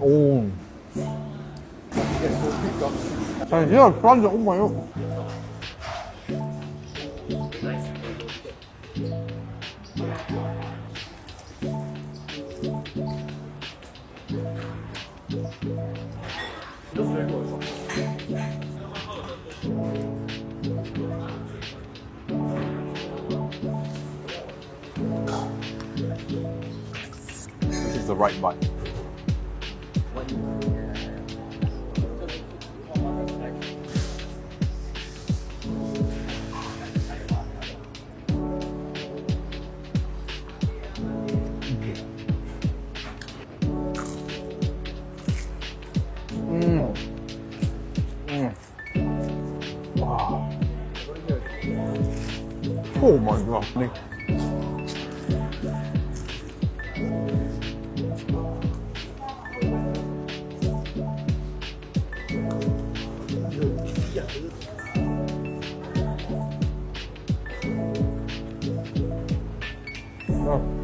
오. 잘 지어, 브란드 엄마요. This is the right bite. Wow. Oh my god. Oh.